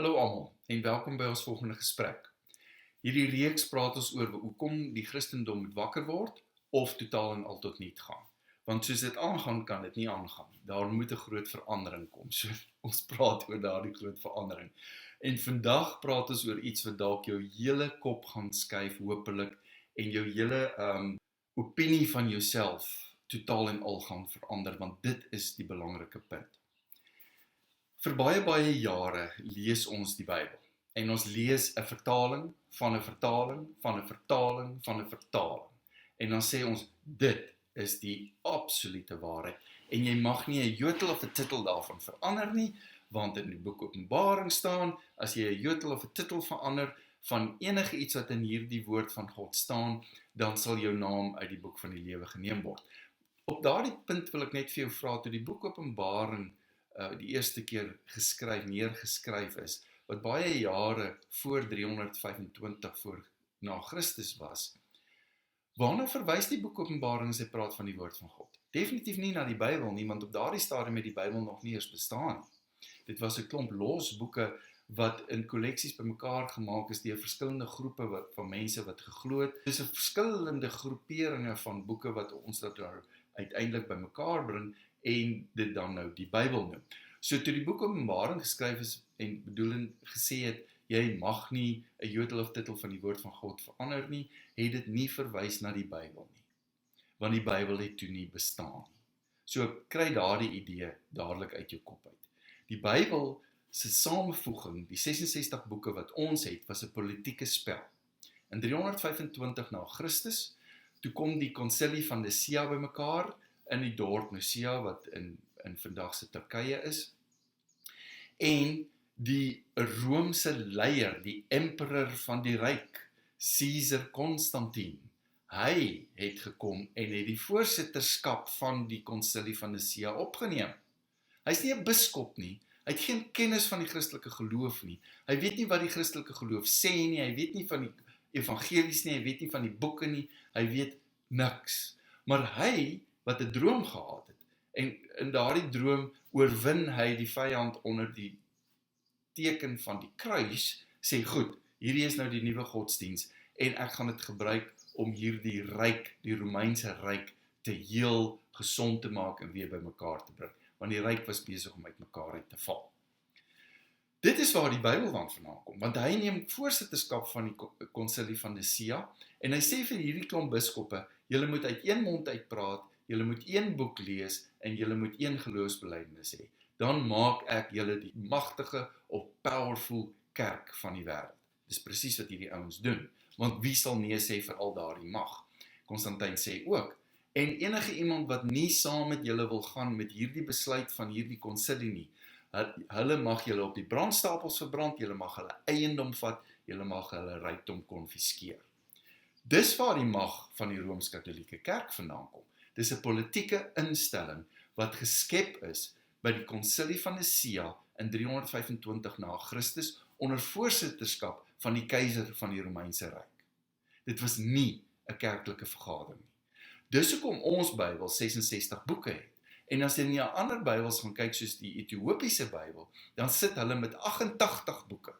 Hallo almal en welkom by ons volgende gesprek. Hierdie reeks praat ons oor hoekom die Christendom moet wakker word of totaal en al tot niet gaan. Want soos dit aangaan, kan dit nie aangaan. Daar moet 'n groot verandering kom. So ons praat oor daardie groot verandering. En vandag praat ons oor iets wat dalk jou hele kop gaan skuif, hopelik, en jou hele opinie van jouself totaal en al gaan verander, want dit is die belangrike punt. Vir baie jare lees ons die Bybel en ons lees 'n vertaling van 'n vertaling van 'n vertaling van 'n vertaling en dan sê ons dit is die absolute waarheid en jy mag nie 'n jotel of 'n titel daarvan verander nie, want in die boek Openbaring staan, as jy 'n jotel of 'n titel verander van enige iets wat in hierdie woord van God staan, dan sal jou naam uit die boek van die lewe geneem word. Op daardie punt wil ek net vir jou vra, toe die boek Openbaring die eerste keer neergeskryf is, wat baie jare voor 325 voor na Christus was. Waarna verwys die boek Openbaring as hy praat van die woord van God? Definitief nie na die Bybel nie, want op daardie stadium het die Bybel nog nie eens bestaan. Dit was 'n klomp los boeke wat in kolleksies bymekaar gemaak is deur verskillende groepe van mense wat geglo het. Dis 'n verskillende groeperinge van boeke wat ons dat uiteindelik bymekaar bring en dit dan nou die Bybel noem. So toe die boek Openbaring geskryf is en bedoelend gesê het, jy mag nie 'n jotel of titel van die woord van God verander nie, het dit nie verwys na die Bybel nie. Want die Bybel het toe nie bestaan nie. So kry daardie idee dadelik uit jou kop uit. Die Bybel se samevoeging, die 66 boeke wat ons het, was 'n politieke spel. In 325 na Christus, toe kom die konsilie van Nicea bymekaar in die dorp Nicea wat in vandag se Turkye is. En die Romeinse leier, die emperor van die ryk, Caesar Constantine, hy het gekom en het die voorsitterskap van die konsilie van Nicea opgeneem. Hy's nie 'n biskop nie, hy het geen kennis van die Christelike geloof nie, hy weet nie wat die Christelike geloof sê nie, hy weet nie van die evangelies nie, hy weet nie van die boeke nie, hy weet niks. Maar hy, wat 'n droom gehad het, en in daardie droom oorwin hy die vyand onder die teken van die kruis, sê goed, hierdie is nou die nuwe godsdiens, en ek gaan dit gebruik om hierdie ryk, die Romeinse ryk, te heel gesond te maak en weer bymekaar te bring, want die ryk was besig om uitmekaar uit te val. Dit is waar die Bybel dan vandaan kom, want hy neem voorsitterskap van die konsilie van Nicea, en hy sê vir hierdie klomp biskoppe, julle moet uit een mond uitpraat, julle moet een boek lees, en julle moet een geloofsbelijdenis hê. Dan maak ek julle die magtige of powerful kerk van die wêreld. Dis presies wat hierdie ouens doen, want wie sal nee sê vir al daardie mag? Constantyn sê ook, en enige iemand wat nie saam met julle wil gaan met hierdie besluit van hierdie konsilie nie, hulle mag julle op die brandstapels verbrand, julle mag hulle eiendom vat, julle mag hulle rykdom konfiskeer. Dis waar die mag van die Rooms-Katolieke Kerk vandaan kom. Dis 'n politieke instelling wat geskep is by die konsilie van Nicea in 325 na Christus onder voorsitterskap van die keiser van die Romeinse ryk. Dit was nie 'n kerklike vergadering nie. Dis hoekom ons Bybel 66 boeke het. En as jy in jou ander Bybels gaan kyk soos die Ethiopiese Bybel, dan sit hulle met 88 boeke.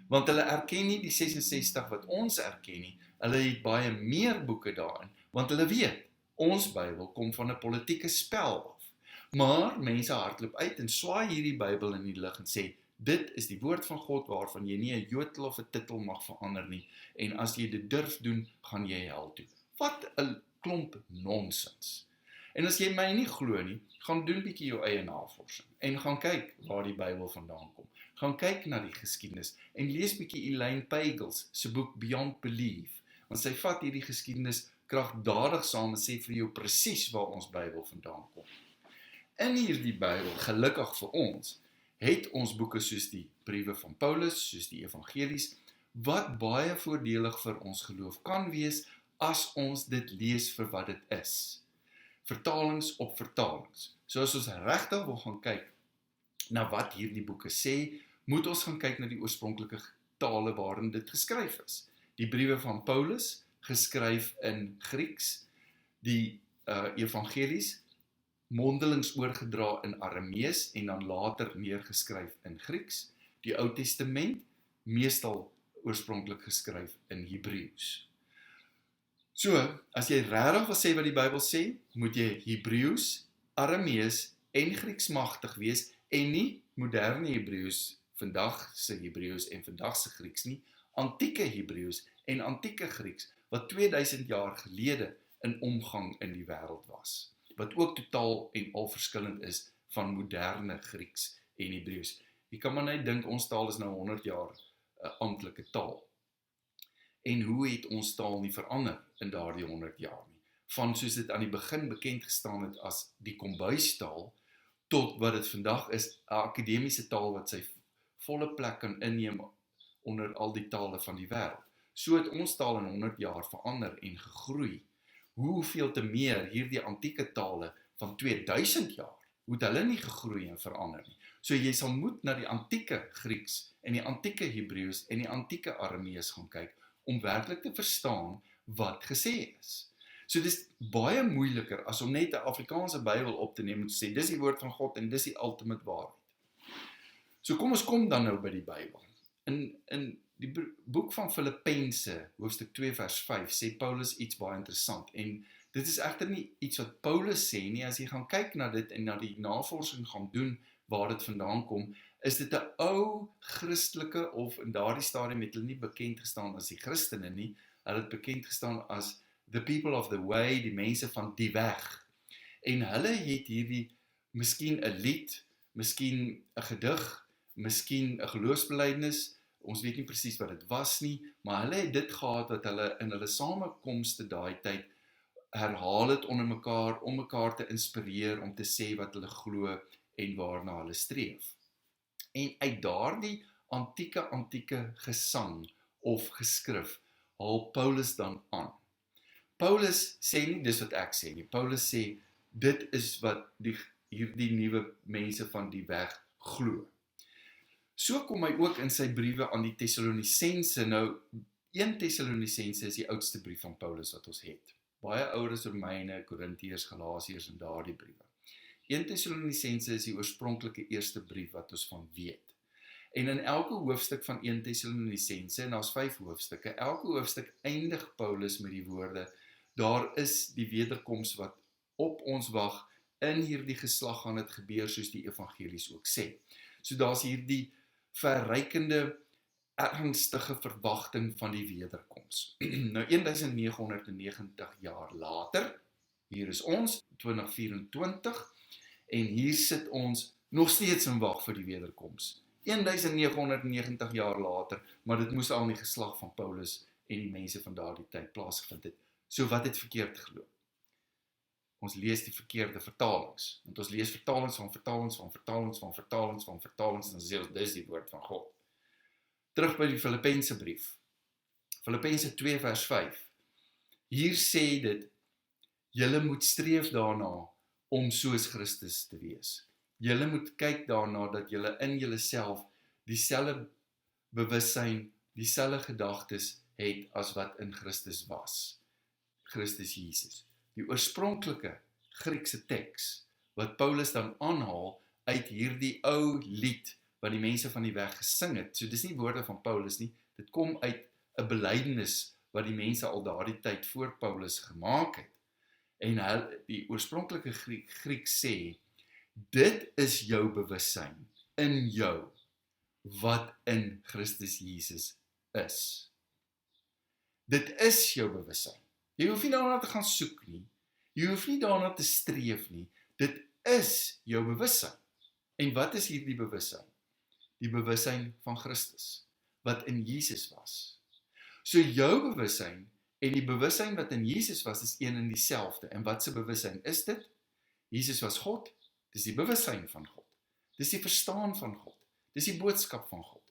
Want hulle erken nie die 66 wat ons erken nie, hulle het baie meer boeke daarin, want hulle weet, ons Bybel kom van 'n politieke spel af. Maar mense hardloop uit en swaai hierdie Bybel in die lug en sê, dit is die woord van God waarvan jy nie 'n jotel of 'n titel mag verander nie, en as jy dit durf doen, gaan jy hel toe. Wat 'n klomp nonsens. En as jy my nie glo nie, gaan doen bietjie jou eie navorsing en gaan kyk waar die Bybel vandaan kom. Gaan kyk na die geskiedenis en lees bietjie Elaine Pagels se boek Beyond Belief, want sy vat hierdie geskiedenis kragtadig saam en sê vir jou presies waar ons Bybel vandaan kom. In hierdie Bybel, gelukkig vir ons, het ons boeke soos die briewe van Paulus, soos die evangelies, wat baie voordelig vir ons geloof kan wees as ons dit lees vir wat dit is. Vertalings op vertalings. So as ons regtig wil gaan kyk na wat hierdie boeke sê, moet ons gaan kyk na die oorspronklike tale waarin dit geskryf is. Die briewe van Paulus, geskryf in Grieks, die evangelies, mondelings oorgedra in Aramees en dan later neergeskryf in Grieks. Die Ou Testament, meestal oorspronklik geskryf in Hebreëus. So, as jy regtig wil sê wat die Bybel sê, moet jy Hebreëus, Aramees en Grieks magtig wees, en nie moderne Hebreëus, vandag se Hebreëus en vandag se Grieks nie, antieke Hebreëus en antieke Grieks, wat 2000 jaar gelede in omgang in die wêreld was, wat ook totaal en al verskillend is van moderne Grieks en Hebreëus. Jy kan maar net dink, ons taal is nou 100 jaar 'n amptelike taal. En hoe het ons taal nie verander in daardie 100 jaar nie? Van soos dit aan die begin bekend gestaan het as die kombuistaal, tot wat dit vandag is, 'n akademiese taal wat sy volle plek kan inneem onder al die tale van die wêreld. So het ons taal in 100 jaar verander en gegroei. Hoeveel te meer hierdie antieke tale van 2000 jaar, hoe het hulle nie gegroei en verander nie. So jy sal moet na die antieke Grieks en die antieke Hebreëus en die antieke Aramees gaan kyk, om werklik te verstaan wat gesê is. So dis baie moeiliker as om net 'n Afrikaanse Bybel op te neem en te sê, dis die woord van God en dis die ultimate waarheid. So kom ons kom dan nou by die Bybel. In die boek van Filippense, hoofstuk 2 vers 5, sê Paulus iets baie interessant, en dit is egter nie iets wat Paulus sê nie. As jy gaan kyk na dit en na die navorsing gaan doen waar dit vandaan kom, is dit 'n ou Christelike, of in daardie stadium het hulle nie bekend gestaan as die Christene nie, hulle het bekend gestaan as the people of the way, die mense van die weg. En hulle het hierdie, miskien 'n lied, miskien 'n gedig, miskien 'n geloofsbelijdenis, ons weet nie presies wat dit was nie, maar hulle het dit gehad wat hulle in hulle samekomste daai tyd herhaal het onder mekaar, om mekaar te inspireer om te sê wat hulle glo en waarna hulle streef. En uit daardie antieke gesang of geskrif haal Paulus dan aan. Paulus sê nie dis wat ek sê nie. Paulus sê dit is wat hierdie nuwe mense van die weg glo. So kom hy ook in sy briewe aan die Tessalonisense. Nou, 1 Tessalonisense is die oudste brief van Paulus wat ons het. Baie ouer as Romeine, Korintiërs, Galasiërs en daardie briewe. 1 Tessalonisense is die oorspronklike eerste brief wat ons van weet. En in elke hoofstuk van 1 Tessalonisense, en daar's 5 hoofstukke, elke hoofstuk eindig Paulus met die woorde, daar is die wederkoms wat op ons wag, in hierdie geslag gaan dit gebeur soos die evangelies ook sê. So daar's hierdie verrykende, ernstige verwagting van die wederkoms. Nou 1990 jaar later, hier is ons, 2024, en hier sit ons nog steeds in wag vir die wederkoms. 1990 jaar later, maar dit moes al in die geslag van Paulus en die mense van daardie tyd plaasgevind het. So wat het verkeerd geloop? Ons lees die verkeerde vertalings, want ons lees vertalings, en dan sê ons, dis die woord van God. Terug by die Filippense brief, Filippense 2 vers 5, hier sê dit, julle moet streef daarna om soos Christus te wees. Julle moet kyk daarna dat julle in julleself dieselfde bewussyn, dieselfde gedagtes het as wat in Christus was. Christus Jesus. Die oorspronklike Griekse teks wat Paulus dan aanhaal uit hierdie ou lied wat die mense van die weg gesing het. So dis nie woorde van Paulus nie, dit kom uit 'n belydenis wat die mense al daardie tyd voor Paulus gemaak het. En die oorspronklike Griek sê, dit is jou bewussyn in jou wat in Christus Jesus is. Dit is jou bewussyn. Jy hoef nie daarna te gaan soek nie. Jy hoef nie daarna te streef nie. Dit is jou bewussyn. En wat is hierdie bewussyn? Die bewussyn van Christus, wat in Jesus was. So jou bewussyn en die bewussyn wat in Jesus was, is een en dieselfde. En wat se bewussyn is dit? Jesus was God, dis die bewussyn van God. Dis die verstaan van God. Dis die boodskap van God.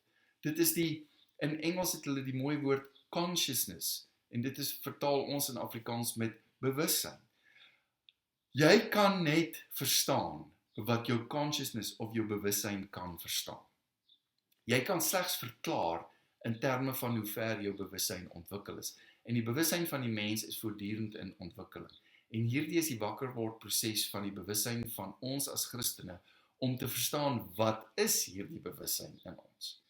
Dit is in Engels het hulle die mooi woord consciousness, en dit is vertaal ons in Afrikaans met bewussyn. Jy kan net verstaan wat jou consciousness of jou bewussyn kan verstaan. Jy kan slegs verklaar in terme van hoe ver jou bewussyn ontwikkel is. En die bewussyn van die mens is voortdurend in ontwikkeling. En hierdie is die wakkerword proses van die bewussyn van ons as Christene, om te verstaan wat is hierdie bewussyn in ons.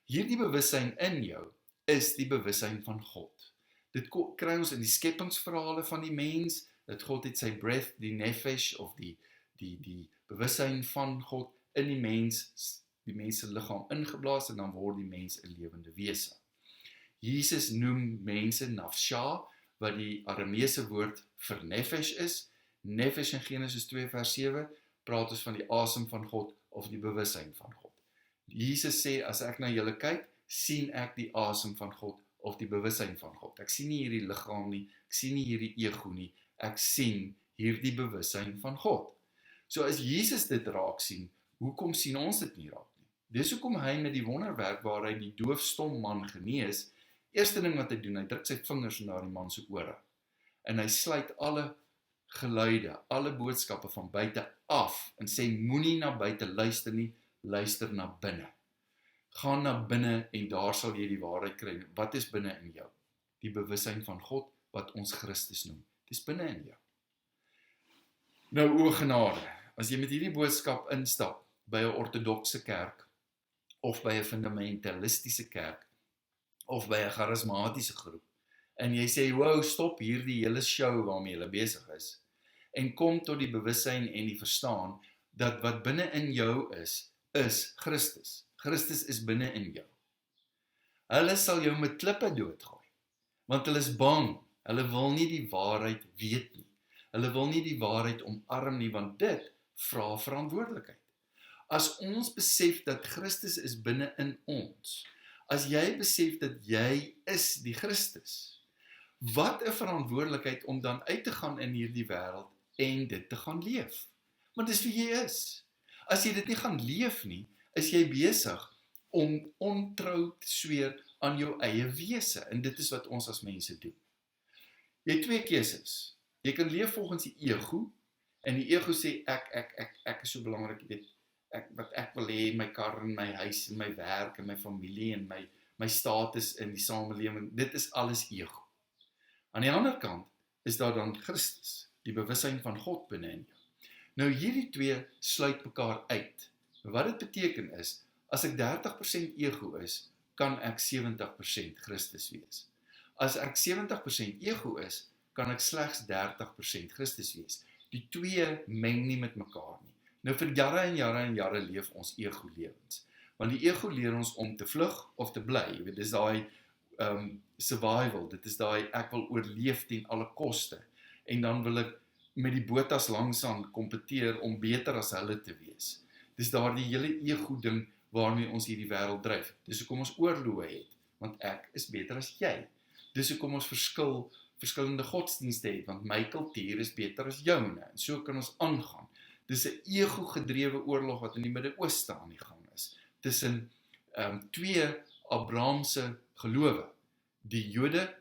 Hierdie bewussyn in jou is die bewussyn van God. Dit kry ons in die skepingsverhale van die mens, dat God het sy breath, die nefesh, of die bewussyn van God in die mens se liggaam ingeblaas, en dan word die mens 'n lewende wese. Jesus noem mense nafsha, wat die Arameese woord vir nefesh is. Nefesh in Genesis 2 vers 7, praat ons van die asem van God, of die bewussyn van God. Jesus sê, as ek na julle kyk, sien ek die asem van God, of die bewussyn van God. Ek sien nie hierdie liggaam nie, ek sien nie hierdie ego nie, ek sien hierdie bewussyn van God. So as Jesus dit raak sien, hoekom sien ons dit nie raak nie? Dis hoekom hy met die wonderwerk waar hy die doofstom man genees, eerste ding wat hy doen, hy druk sy vingers na die man se ore, en hy sluit alle geluide, alle boodskappe van buite af, en sê, moenie na buite luister nie, luister na binne. Gaan na binne, en daar sal jy die waarheid kry. Wat is binne in jou? Die bewussyn van God, wat ons Christus noem. Dis binne in jou. Nou, o genade, as jy met hierdie boodskap instap, by 'n ortodokse kerk, of by 'n fundamentalistiese kerk, of by 'n charismatiese groep, en jy sê, wow, stop hierdie hele show waarmee jy besig is, en kom tot die bewussyn en die verstaan, dat wat binne in jou is Christus. Christus is binne in jou. Hulle sal jou met klippe doodgooi, want hulle is bang, hulle wil nie die waarheid weet nie. Hulle wil nie die waarheid omarm nie, want dit vra verantwoordelikheid. As ons besef dat Christus is binne in ons, as jy besef dat jy is die Christus, wat 'n verantwoordelikheid om dan uit te gaan in hierdie wêreld en dit te gaan leef. Want dis wie jy is. As jy dit nie gaan leef nie, is jy besig om ontrou te sweer aan jou eie wese, en dit is wat ons as mense doen. Jy het twee keuses. Jy kan leef volgens die ego, en die ego sê, ek is so belangrik, jy weet, wat ek wil hê, my kar en my huis en my werk en my familie en my status in die samelewing, dit is alles ego. Aan die ander kant is daar dan Christus, die bewussyn van God binne in jou. Nou hierdie twee sluit mekaar uit. Wat dit beteken is, as ek 30% ego is, kan ek 70% Christus wees. As ek 70% ego is, kan ek slegs 30% Christus wees. Die twee meng nie met mekaar nie. Nou vir jare en jare leef ons ego lewens. Want die ego leer ons om te vlug of te bly. Jy weet, dis daai survival, dit is daai ek wil oorleef ten alle koste. En dan wil ek met die botas langsaan kompeteer om beter as hulle te wees. Dis daar die hele ego ding waarmee ons hierdie wêreld dryf. Dis hoekom ons oorloë het, want ek is beter as jy. Dis hoekom ons verskillende godsdienste het, want my kultuur is beter as joune, en so kan ons aangaan. Dis 'n ego-gedrewe oorlog wat in die Midde-Ooste aan die gang is, tussen twee Abrahamse gelowe, die Jode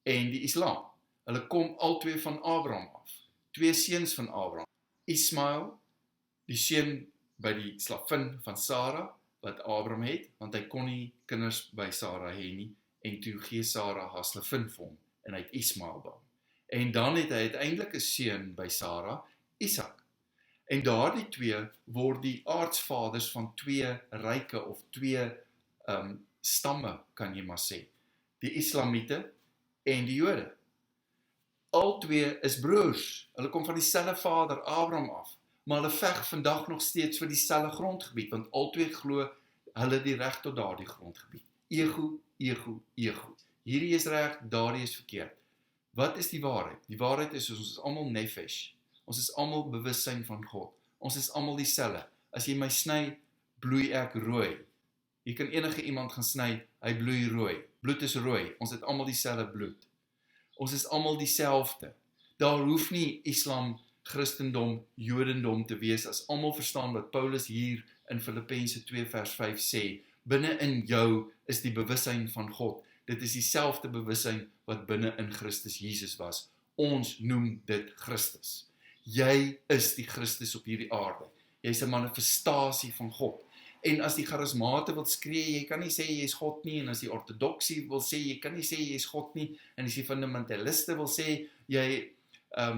en die Islam. Hulle kom albei van Abraham af, twee seuns van Abraham, Ismael, die seun by die slavin van Sara, wat Abraham het, want hy kon nie kinders by Sara hê nie, en toe gee Sara haar slavin vir hom, en hy het Ismael by hom. En dan het hy uiteindelik 'n seun by Sara, Isak. En daardie twee word die aardsvaders van twee ryke of twee stamme, kan jy maar sê. Die Islamiete en die Jode. Al twee is broers. Hulle kom van dieselfde vader, Abraham af. Maar hulle veg vandag nog steeds vir dieselfde grondgebied, want al twee glo hulle die reg tot daardie grondgebied. Ego, ego, ego. Hierdie is reg, daardie is verkeerd. Wat is die waarheid? Die waarheid is, ons is almal nefesh. Ons is almal bewussyn van God. Ons is almal dieselfde. As jy my sny, bloei ek rooi. Jy kan enige iemand gaan sny, hy bloei rooi. Bloed is rooi. Ons het almal dieselfde bloed. Ons is almal dieselfde. Daar hoef nie Islam, Christendom, Jodendom te wees, as almal verstaan wat Paulus hier in Filippense 2 vers 5 sê. Binne in jou is die bewussyn van God. Dit is dieselfde bewussyn wat binne in Christus Jesus was. Ons noem dit Christus. Jy is die Christus op hierdie aarde. Jy is 'n manifestasie van God. En as die charismate wil skree, jy kan nie sê jy is God nie, en as die ortodoksie wil sê, jy kan nie sê jy is God nie, en as die fundamentaliste wil sê, jy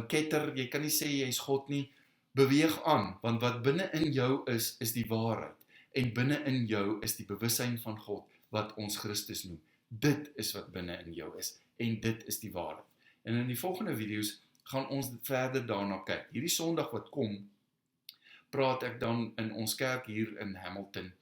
ketter, jy kan nie sê jy is God nie, beweeg aan, want wat binne in jou is die waarheid, en binne in jou is die bewussyn van God, wat ons Christus noem. Dit is wat binne in jou is, en dit is die waarheid. En in die volgende video's gaan ons verder daarna kyk. Hierdie Sondag wat kom, praat ek dan in ons kerk hier in Hamilton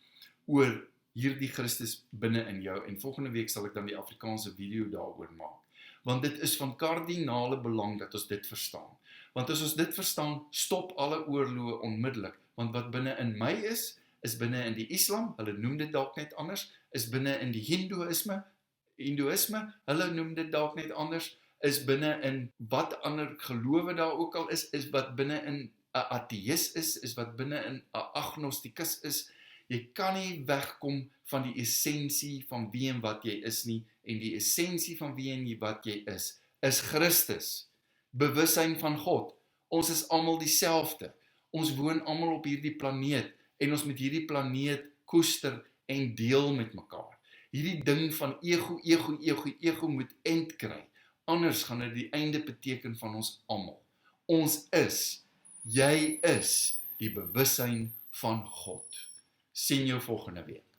oor hierdie Christus binne in jou, en volgende week sal ek dan die Afrikaanse video daaroor maak. Want dit is van kardinale belang dat ons dit verstaan. Want as ons dit verstaan, stop alle oorloë onmiddellik, want wat binne in my is binne in die Islam, hulle noem dit dalk net anders, is binne in die Hindoeïsme, hulle noem dit dalk net anders, is binne in wat ander gelowe daar ook al is wat binne in 'n ateïs is wat binne in 'n agnostikus is. Jy kan nie wegkom van die essensie van wie en wat jy is nie, en die essensie van wie en wat jy is Christus, bewussyn van God. Ons is almal dieselfde. Ons woon almal op hierdie planeet, en ons moet hierdie planeet koester en deel met mekaar. Hierdie ding van ego moet eind kry. Anders gaan dit die einde beteken van ons almal. Jy is die bewussyn van God. Sien jou volgende week.